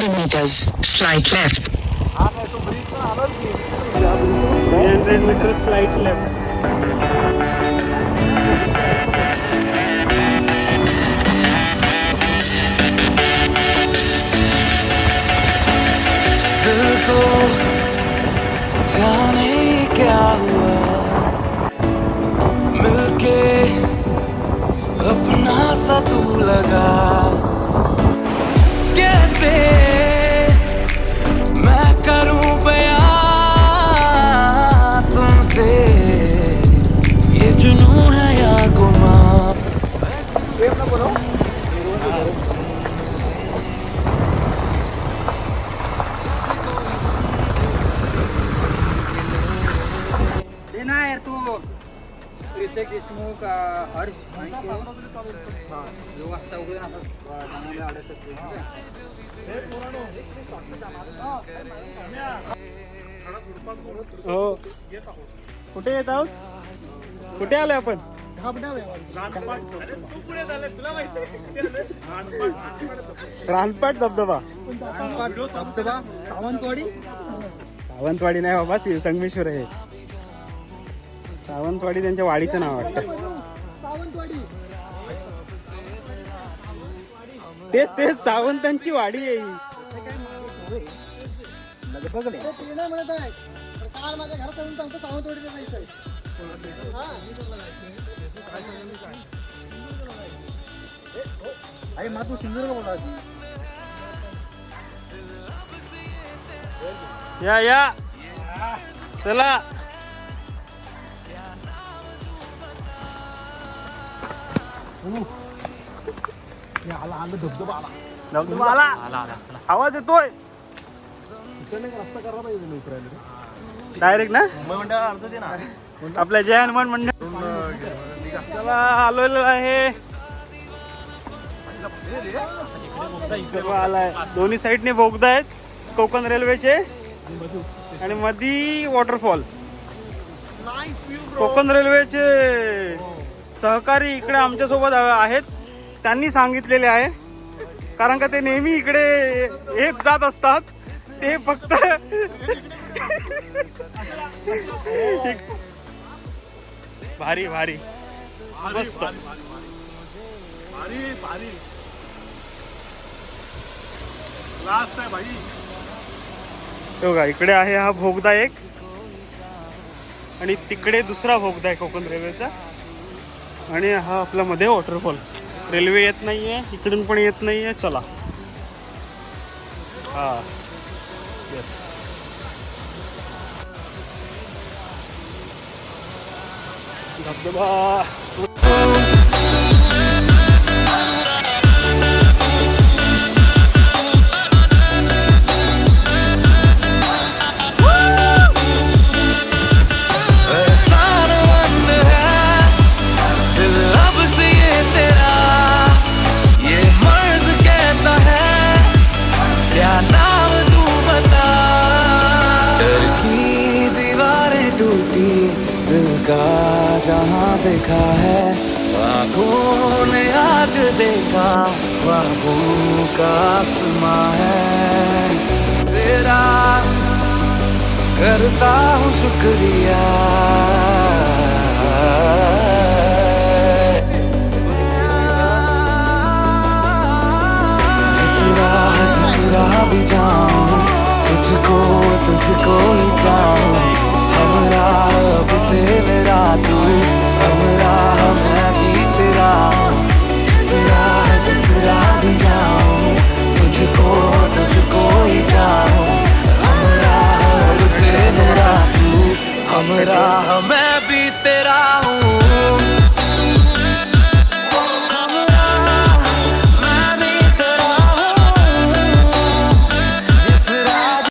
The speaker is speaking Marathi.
200 meters, slight left. 300 meters slight left. दिल को जाने क्या हुआ मिलके अपना सा तू लगा कैसे मैं करूं बयां तुमसे ये जुनून है या गुमान यार तू रितेश देशमुख हर्ष जो वाजता वगैरे चांगले आढळत हो कुठे येत आहोत कुठे आलोय आपण रानपाट धबधबा सावंतवाडी सावंतवाडी नाही बाबा संगमेश्वर आहे सावंतवाडी त्यांच्या वाडीचं नाव वाटतं तेच सावंतांची वाडी आहे ही म्हणत आहे काल माझ्या घरात येऊन सांगतो सावंतवाडीला जायचंय अरे मा तू सिंधुदुर्ग बोला या चला धबधबा आला आवाज येतोय रस्ता करायला पाहिजे उतरायला डायरेक्ट ना आपल्या जय हनुमान मंडळ चला आलेलो आहे आलाय दोन्ही साईडने बोगदा आहेत कोकण रेल्वेचे आणि मधी वॉटरफॉल कोकण रेल्वेचे सहकारी इकडे आमच्या सोबत आहेत त्यांनी सांगितलेले आहे कारण का ते नेहमी इकडे येत जात असतात ते फक्त भारी भारी मस्त बघा इकडे आहे हा भोगदा एक आणि तिकडे दुसरा भोगदा आहे कोकण रेल्वेचा आणि हा आपला मध्ये वॉटरफॉल रेल्वे येत नाहीये इकडून पण येत नाहीये चला हा यस धबधबा जहाँ देखा है आँखों ने आज देखा ख्वाबों का आसमां है तेरा करता हूँ शुक्रिया जिस राह भी जाऊँ तुझको ही चाहूँ हमरा अब से मेरा तू